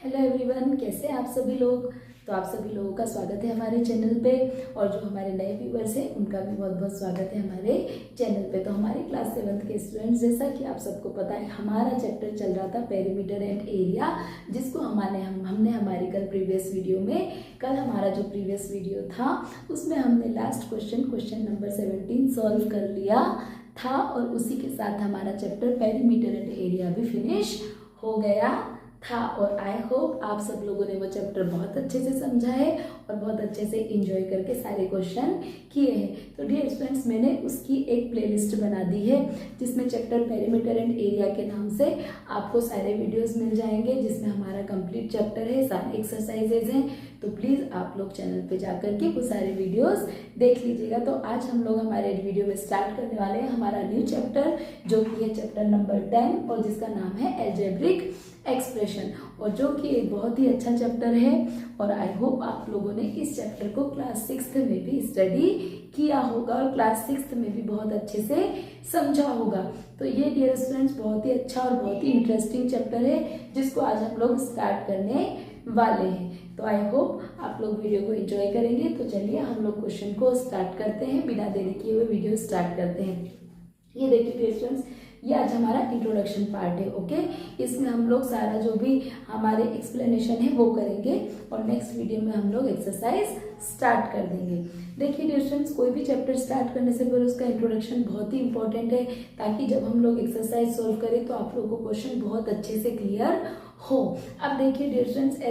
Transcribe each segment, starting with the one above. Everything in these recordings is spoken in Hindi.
हेलो एवरीवन, कैसे हैं आप सभी लोग। तो आप सभी लोगों का स्वागत है हमारे चैनल पे, और जो हमारे नए व्यूवर्स हैं उनका भी बहुत बहुत स्वागत है हमारे चैनल पे। तो हमारे क्लास 7th के स्टूडेंट्स, जैसा कि आप सबको पता है, हमारा चैप्टर चल रहा था पेरीमीटर एंड एरिया, जिसको हमने हमारी प्रीवियस वीडियो में कल हमारा जो प्रीवियस वीडियो था उसमें हमने लास्ट क्वेश्चन नंबर 17 सॉल्व कर लिया था, और उसी के साथ हमारा चैप्टर पेरीमीटर एंड एरिया भी फिनिश हो गया था। और आई होप आप सब लोगों ने वो चैप्टर बहुत अच्छे से समझा है और बहुत अच्छे से एंजॉय करके सारे क्वेश्चन किए हैं। तो डियर स्टूडेंट्स, मैंने उसकी एक प्लेलिस्ट बना दी है जिसमें चैप्टर पेरीमीटर एंड एरिया के नाम से आपको सारे वीडियोस मिल जाएंगे, जिसमें हमारा कंप्लीट चैप्टर है, सारे एक्सरसाइजेज हैं। तो प्लीज़ आप लोग चैनल पे जाकर के वो सारे वीडियोस देख लीजिएगा। तो आज हम लोग हमारे वीडियो में स्टार्ट करने वाले हैं हमारा न्यू चैप्टर, जो कि है चैप्टर नंबर 10, और जिसका नाम है एल्जेब्रिक एक्सप्रेशन, और जो कि एक बहुत ही अच्छा चैप्टर है। और आई होप आप लोगों ने इस चैप्टर को क्लास 6th में भी स्टडी किया होगा और क्लास 6th में भी बहुत अच्छे से समझा होगा। तो ये डियर स्टूडेंट्स बहुत ही अच्छा और बहुत ही इंटरेस्टिंग चैप्टर है, जिसको आज हम लोग स्टार्ट करने वाले हैं। तो आई होप आप लोग वीडियो को एंजॉय करेंगे। तो चलिए हम लोग क्वेश्चन को स्टार्ट करते हैं, बिना देरी किए हुए वीडियो स्टार्ट करते हैं। ये देखिए डियर स्टूडेंट्स, ये आज हमारा इंट्रोडक्शन पार्ट है। ओके, इसमें हम लोग सारा जो भी हमारे एक्सप्लेनेशन है वो करेंगे, और नेक्स्ट वीडियो में हम लोग एक्सरसाइज स्टार्ट कर देंगे। देखिए डियर स्टूडेंट्स, कोई भी चैप्टर स्टार्ट करने से पहले उसका इंट्रोडक्शन बहुत ही इंपॉर्टेंट है, ताकि जब हम लोग एक्सरसाइज सोल्व करें तो आप लोगों को क्वेश्चन बहुत अच्छे से क्लियर हो। अब देखिए डियर स्टूडेंट्स,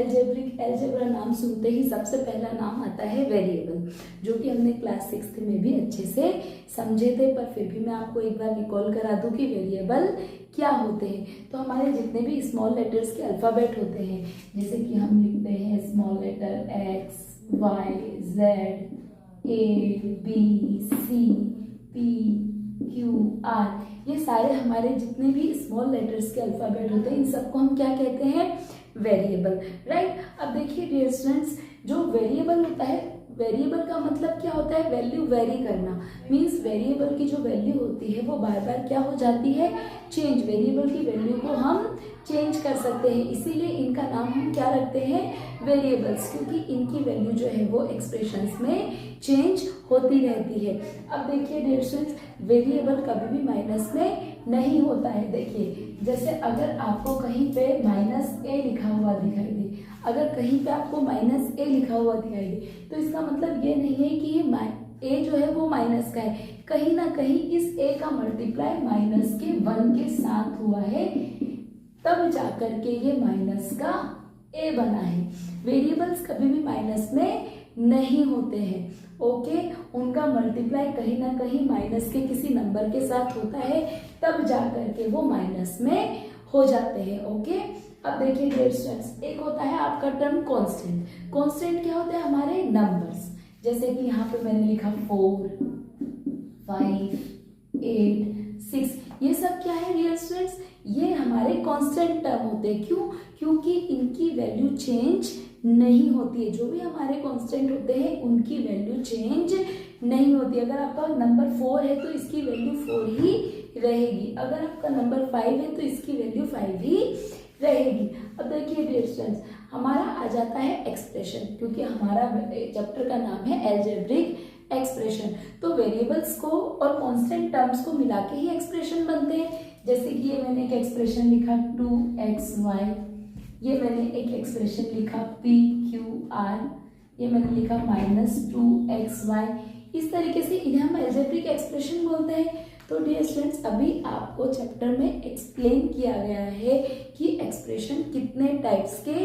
एल्जेब्रा नाम सुनते ही सबसे पहला नाम आता है वेरिएबल, जो कि हमने क्लास 6th में भी अच्छे से समझे थे, पर फिर भी मैं आपको एक बार रिकॉल करा दूं कि वेरिएबल क्या होते हैं। तो हमारे जितने भी स्मॉल लेटर्स के अल्फ़ाबेट होते हैं, जैसे कि हम लिखते हैं small letter X, Y, Z, A, B, C, P, Q, R, ये सारे हमारे जितने भी स्मॉल लेटर्स के अल्फ़ाबेट होते हैं, इन सबको हम क्या कहते हैं? Variable, right. अब देखिए डियर स्टूडेंट्स, जो वेरिएबल होता है, वेरिएबल का मतलब क्या होता है? वैल्यू वेरी करना। मीन्स वेरिएबल की जो वैल्यू होती है वो बार बार क्या हो जाती है? चेंज। वेरिएबल की वैल्यू को हम चेंज कर सकते हैं, इसीलिए इनका नाम हम क्या रखते हैं? वेरिएबल्स, क्योंकि इनकी वैल्यू जो है वो एक्सप्रेशंस में चेंज होती रहती है। अब देखिए डियर स्टूडेंट्स, वेरिएबल कभी भी माइनस में नहीं होता है। देखिए, जैसे अगर आपको कहीं पे -a लिखा हुआ दिखाई दे, अगर कहीं पे आपको -a लिखा हुआ दिखाई दे, तो इसका मतलब ये नहीं है कि ये a जो है वो माइनस का है। कहीं ना कहीं इस a का मल्टीप्लाई -1 के साथ हुआ है, तब जाकर के ये माइनस का a बना है। वेरिएबल्स कभी भी माइनस में नहीं होते हैं। ओके, उनका मल्टीप्लाई कहीं ना कहीं माइनस के किसी नंबर के साथ होता है, तब जाकर के वो माइनस में हो जाते हैं। ओके, अब देखिए डियर स्टूडेंट्स, एक होता है आपका टर्म कांस्टेंट। कांस्टेंट क्या होता है? हमारे नंबर्स। जैसे कि यहाँ पे मैंने लिखा 4, 5, 8, 6, ये सब क्या है डियर स्टूडेंट्स? ये हमारे कांस्टेंट टर्म होते हैं। क्यों? क्योंकि इनकी वैल्यू चेंज नहीं होती है। जो भी हमारे कांस्टेंट होते हैं उनकी वैल्यू चेंज नहीं होती। अगर आपका नंबर 4 है तो इसकी वैल्यू 4 ही रहेगी, अगर आपका नंबर 5 है तो इसकी वैल्यू 5 ही रहेगी। अब देखिए डियर स्टूडेंट्स, हमारा आ जाता है एक्सप्रेशन, क्योंकि हमारा चैप्टर का नाम है एल्जेब्रिक एक्सप्रेशन। तो वेरिएबल्स को और कांस्टेंट टर्म्स को मिला के ही एक्सप्रेशन बनते हैं। जैसे कि ये मैंने एक एक्सप्रेशन लिखा 2xy, ये मैंने एक एक्सप्रेशन लिखा pqr, ये मैंने लिखा -2xy। इस तरीके से इन्हें हम एल्जेब्रिक एक्सप्रेशन बोलते हैं। तो डियर स्टूडेंट्स, अभी आपको चैप्टर में एक्सप्लेन किया गया है कि एक्सप्रेशन कितने टाइप्स के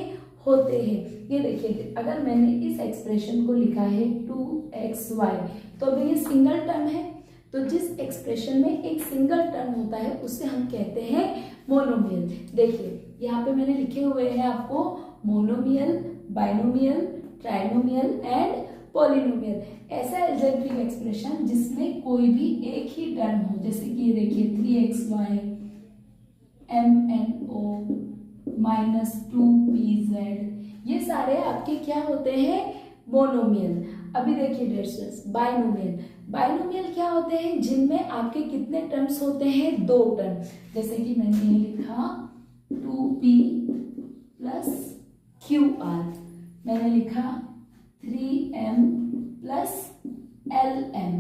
होते हैं। ये देखिए, अगर मैंने इस एक्सप्रेशन को लिखा है 2xy, तो अभी ये सिंगल टर्म है। तो जिस एक्सप्रेशन में एक सिंगल टर्म होता है उसे हम कहते हैं मोनोमियल। देखिए यहाँ पे मैंने लिखे हुए हैं आपको monomial, binomial, trinomial and polynomial. ऐसा एल्जेब्रिक एक्सप्रेशन जिसमें कोई भी एक ही टर्म हो, जैसे कि ये देखिए 3xy, mno, -2pz, ये सारे आपके क्या होते हैं? मोनोमियल। अभी देखिए डियर स्टूडेंट्स, बाइनोमियल। बाइनोमियल क्या होते हैं? जिनमें आपके कितने टर्म्स होते हैं? 2 टर्म। जैसे कि मैंने ये लिखा 2p + QR, मैंने लिखा 3m प्लस LM।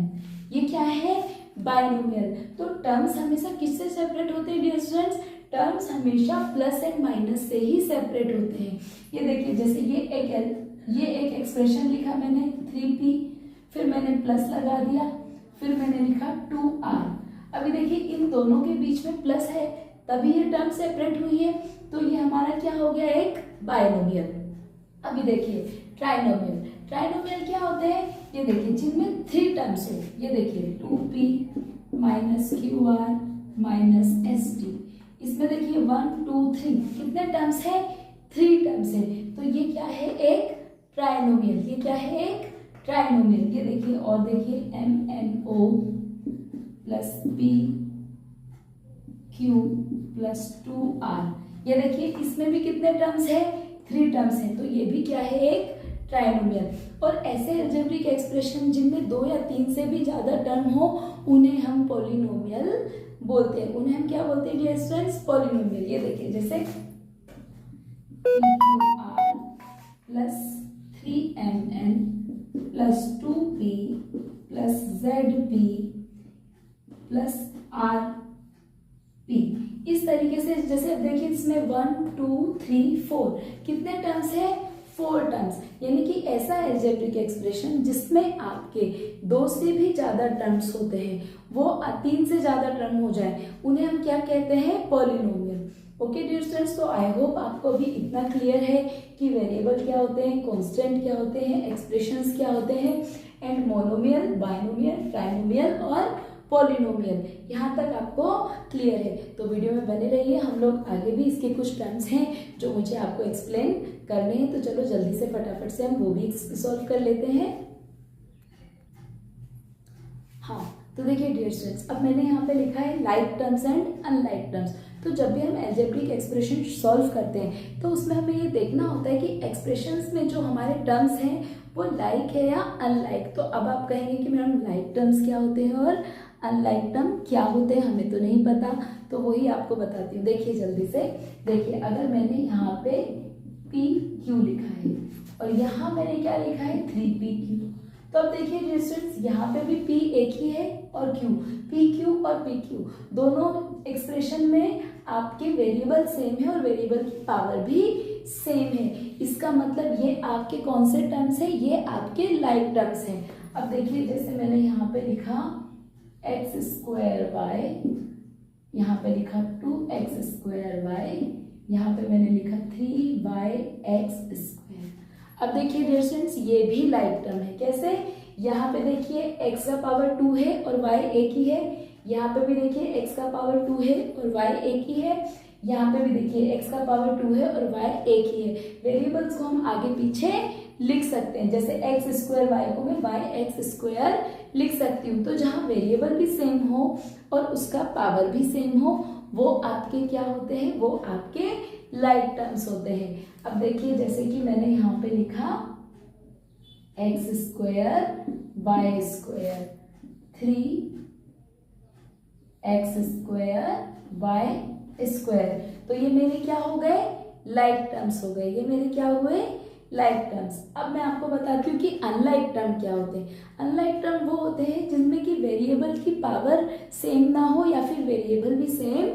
ये क्या है? बाइनोमियल। तो टर्म्स हमेशा किससे सेपरेट होते हैं डियर स्टूडेंट्स? टर्म्स हमेशा प्लस एंड माइनस से ही सेपरेट होते हैं। ये देखिए, जैसे ये एक एक्सप्रेशन लिखा मैंने 3p, फिर मैंने प्लस लगा दिया, फिर मैंने लिखा 2r। अभी देखिए इन दोनों के बीच में प्लस है, तभी ये टर्म सेपरेट हुई है। तो ये हमारा क्या हो गया? एक बाइनोमियल। अभी देखिए ट्राइनोमियल। ट्राइनोमियल क्या होते हैं? ये देखिए जिनमें 3 टर्म्स हो। ये देखिए 2p minus QR minus ST। इसमें देखिए 1 2 3 कितने टर्म्स है? 3 टर्म्स है। तो ये क्या है? एक ट्राइनोमियल। ये क्या है? एक ट्राइनोमियल। ये देखिए, और देखिए MNO plus PQ plus 2R। ये देखिए इसमें भी कितने टर्म्स है? 3 टर्म्स है। तो ये भी क्या है? एक ट्राइनोमियल। और ऐसे अलजेब्रिक एक्सप्रेशन जिनमें 2 या 3 से भी ज्यादा टर्म हो, उन्हें हम पॉलिनोमियल बोलते हैं। उन्हें हम क्या बोलते हैं डियर स्टूडेंट्स? पॉलिनोमियल। ये देखिए जैसे PQR plus 3MN plus 2P plus ZP plus RP। इस तरीके से जैसे देखिए इसमें 1 2 3 4 कितने टर्म्स है? 4 टर्म्स। यानी कि ऐसा अलजेब्रिक एक्सप्रेशन जिसमें आपके 2 से भी ज्यादा टर्म्स होते हैं, वो 3 से ज्यादा टर्म हो जाए, उन्हें हम क्या कहते हैं? पॉलिनोमियल। ओके डियर स्टूडेंट्स, तो आई होप आपको अभी इतना क्लियर है कि वेरिएबल क्या होते हैं, कांस्टेंट क्या होते हैं, एक्सप्रेशंस क्या होते हैं, एंड मोनोमियल, बाइनोमियल, ट्राइनोमियल और पॉलिनोमियल। यहाँ तक आपको क्लियर है। तो वीडियो में बने रहिए, हम लोग आगे भी इसके कुछ टर्म्स हैं जो मुझे आपको एक्सप्लेन करने हैं। तो चलो जल्दी से फटाफट से हम वो भी सॉल्व कर लेते हैं। हाँ, तो देखिए डियर स्टूडेंट्स, अब मैंने यहाँ पे लिखा है like terms and unlike terms. तो जब भी हम अलजेब्रिक एक्सप्रेशन सॉल्व करते हैं तो उसमें हमें ये देखना होता है कि एक्सप्रेशंस में जो हमारे टर्म्स हैं वो लाइक है या अनलाइक। तो अब आप कहेंगे कि मैडम लाइक टर्म्स क्या होते हैं और अनलाइक टर्म क्या होते हैं? हमें तो नहीं पता, तो वही आपको बताती हूँ। देखिए जल्दी से, देखिए अगर मैंने यहाँ पे PQ लिखा है और यहाँ मैंने क्या लिखा है? 3PQ। तो अब देखिए डियर स्टूडेंट्स, यहाँ पे भी P एक ही है और Q, PQ और PQ दोनों एक्सप्रेशन में आपके वेरिएबल सेम है और वेरिएबल की पावर भी सेम है। इसका मतलब ये आपके कौन से टर्म्स है? ये आपके लाइक टर्म्स हैं। अब देखिए जैसे मैंने यहाँ पे लिखा x²y, यहाँ पे लिखा 2x²y, यहाँ पे मैंने लिखा 3yx²। अब देखिए डियर स्टूडेंट्स, ये भी लाइक टर्म है। कैसे? यहाँ पे देखिए x का पावर 2 है और y एक ही है, यहाँ पे भी देखिए x का पावर 2 है और y एक ही है, यहाँ पे भी देखिए x का पावर 2 है और y एक ही है। वेरिएबल्स को हम आगे पीछे लिख सकते हैं, जैसे x²y को मैं yx² लिख सकती हूँ। तो जहाँ वेरिएबल भी सेम हो और उसका पावर भी सेम हो, वो आपके क्या होते हैं? वो आपके लाइक टर्म्स होते हैं। अब देखिए जैसे कि मैंने यहाँ पे लिखा x² y² 3x² y²। तो ये मेरे क्या हो गए? लाइक टर्म्स हो गए। ये मेरे क्या हुए? Like terms. अब मैं आपको बताती हूँ कि अनलाइक टर्म क्या होते हैं। अनलाइक टर्म वो होते हैं जिनमें कि वेरिएबल की पावर सेम ना हो या फिर वेरिएबल भी सेम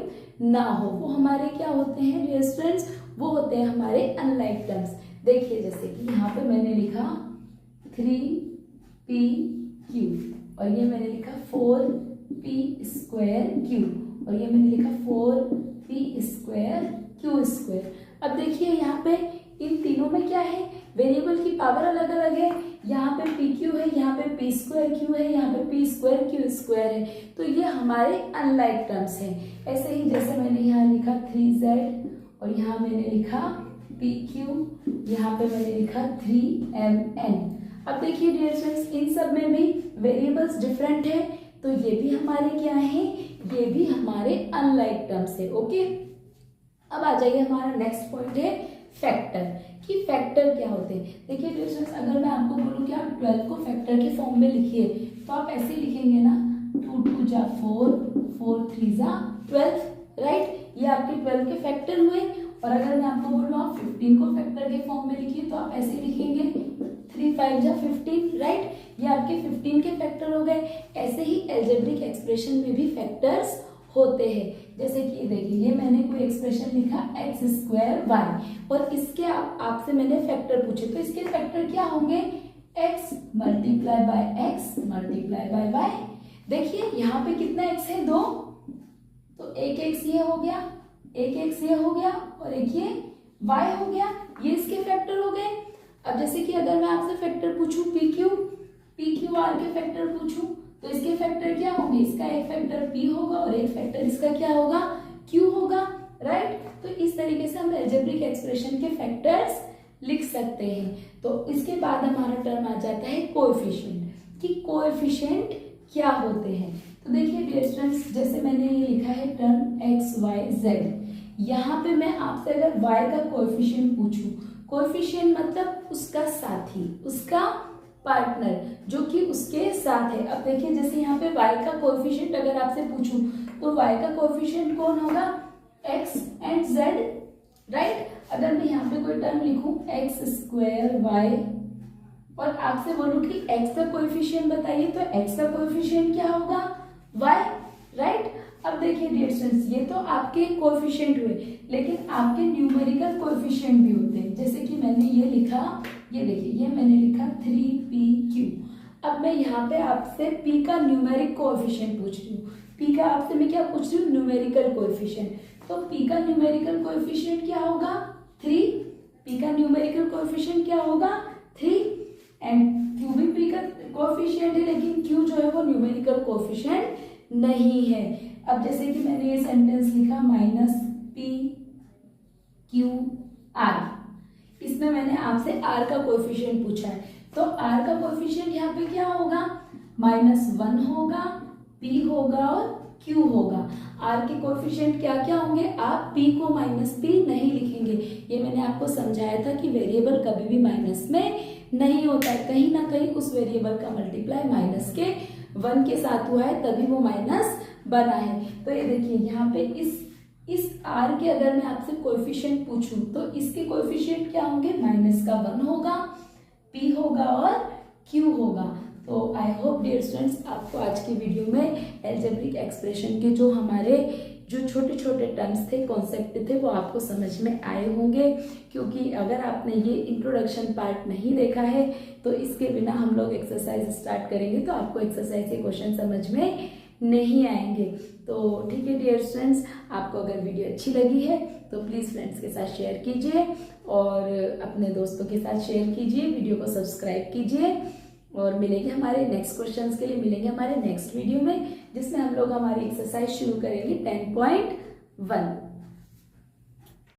ना हो, वो हमारे क्या होते हैं डियर स्टूडेंट्स? वो होते हैं हमारे अनलाइक टर्म्स। देखिए जैसे कि यहाँ पे मैंने लिखा 3PQ और ये मैंने लिखा 4P²Q और ये मैंने लिखा 4P²Q²। अब देखिए यहाँ पे इन तीनों में क्या है? वेरिएबल की पावर अलग अलग है। यहाँ पे PQ है, यहाँ पे P²Q है, यहाँ पे P²Q² है। तो ये हमारे अनलाइक टर्म्स हैं। ऐसे ही जैसे मैंने यहाँ लिखा 3Z और यहाँ मैंने लिखा PQ, यहाँ पे मैंने लिखा 3MN। अब देखिए डियर स्टूडेंट्स, इन सब में भी वेरिएबल्स डिफरेंट है, तो ये भी हमारे क्या है? ये भी हमारे अनलाइक टर्म्स है। ओके, अब आ जाइए, हमारा नेक्स्ट पॉइंट है फैक्टर, कि फैक्टर क्या होते हैं। देखिए डियर स्टूडेंट्स, अगर मैं आपको बोलूँ कि आप 12 को फैक्टर के फॉर्म में लिखिए, तो आप ऐसे लिखेंगे ना, 2 2 जा 4, 4 3 जा 12, राइट? ये आपके 12 के फैक्टर हुए। और अगर मैं आपको बोलूँ आप 15 को फैक्टर के फॉर्म फॉर्म में लिखिए तो आप ऐसे लिखेंगे 3 5 जा 15, राइट। ये आपके 15 के फैक्टर हो गए। ऐसे ही एल्जेब्रिक एक्सप्रेशन में भी फैक्टर्स होते हैं। जैसे कि देखिए ये मैंने कोई एक्सप्रेशन लिखा x² y और इसके आपसे मैंने फैक्टर पूछे, तो इसके फैक्टर क्या होंगे, x multiply by x multiply by y। देखिए यहाँ पे कितना x है, 2, तो एक x ये हो गया, एक x ये हो गया और एक ये y हो गया, ये इसके फैक्टर हो गए। अब जैसे कि अगर मैं आपसे फैक्टर पूछूं पी क्यू आर के फैक्टर पूछूं तो इसके फैक्टर क्या होंगे, इसका एक फैक्टर p होगा और एक फैक्टर इसका क्या होगा, q होगा, राइट। तो इस तरीके से हम एल्जेब्रिक एक्सप्रेशन के फैक्टर्स लिख सकते हैं। तो इसके बाद हमारा टर्म आ जाता है कोएफिशिएंट, कि कोएफिशिएंट क्या होते हैं। तो देखिए डियर स्टूडेंट्स, जैसे मैंने ये लिखा है टर्म x y z, यहाँ पे मैं आपसे अगर y का कोएफिशिएंट पूछूं, कोएफिशिएंट मतलब उसका साथी, उसका पार्टनर जो कि उसके साथ है। अब देखिए जैसे यहाँ पे y का कोएफिशिएंट अगर आपसे पूछूं तो y का कोएफिशिएंट कौन होगा, x एंड z, राइट। अगर मैं यहाँ पे कोई टर्म लिखूं x² y और आपसे बोलूं कि x का कोएफिशिएंट बताइए, तो x का कोएफिशिएंट क्या होगा, y, राइट। अब देखिए डियर स्टूडेंट्स, ये तो आपके कोएफिशिएंट हुए, लेकिन आपके न्यूमेरिकल कोएफिशिएंट भी होते हैं। जैसे कि मैंने ये लिखा, ये देखिए ये मैंने लिखा 3pq। अब मैं यहाँ पे आपसे p का न्यूमेरिक कोएफिशिएंट पूछ रही हूँ, p का आपसे मैं क्या पूछ रही हूँ, न्यूमेरिकल कोएफिशिएंट। तो p का न्यूमेरिकल कोएफिशिएंट क्या होगा, 3। p का न्यूमेरिकल कोएफिशिएंट क्या होगा, 3 एंड q भी p का कोएफिशिएंट है, लेकिन q जो है वो न्यूमेरिकल कोएफिशिएंट नहीं है। अब जैसे कि मैंने ये सेंटेंस लिखा -p/q/r, इसमें मैंने आपसे r का कोएफिशिएंट पूछा है, तो r का कोएफिशिएंट यहाँ पे क्या होगा, -1 होगा, p होगा और q होगा। r के कोएफिशिएंट क्या क्या होंगे, आप p को -p नहीं लिखेंगे। ये मैंने आपको समझाया था कि वेरिएबल कभी भी माइनस में नहीं होता है, कहीं ना कहीं उस वेरिएबल का मल्टीप्लाई -1 के साथ हुआ है, तभी वो माइनस बना है। तो ये देखिए यहाँ पे इस r के अगर मैं आपसे कोएफिशिएंट पूछूं तो इसके कोएफिशिएंट क्या होंगे, -1 होगा, p होगा और q होगा। तो आई होप डियर स्टूडेंट्स आपको आज की वीडियो में एल्जेब्रिक एक्सप्रेशन के जो हमारे जो छोटे छोटे टर्म्स थे, कॉन्सेप्ट थे, वो आपको समझ में आए होंगे। क्योंकि अगर आपने ये इंट्रोडक्शन पार्ट नहीं देखा है तो इसके बिना हम लोग एक्सरसाइज स्टार्ट करेंगे तो आपको एक्सरसाइज के क्वेश्चन समझ में नहीं आएंगे। तो ठीक है डियर स्टूडेंट्स, आपको अगर वीडियो अच्छी लगी है तो प्लीज़ फ्रेंड्स के साथ शेयर कीजिए और अपने दोस्तों के साथ शेयर कीजिए, वीडियो को सब्सक्राइब कीजिए और मिलेंगे हमारे नेक्स्ट क्वेश्चंस के लिए, मिलेंगे हमारे नेक्स्ट वीडियो में, जिसमें हम लोग हमारी एक्सरसाइज शुरू करेंगे 10.1।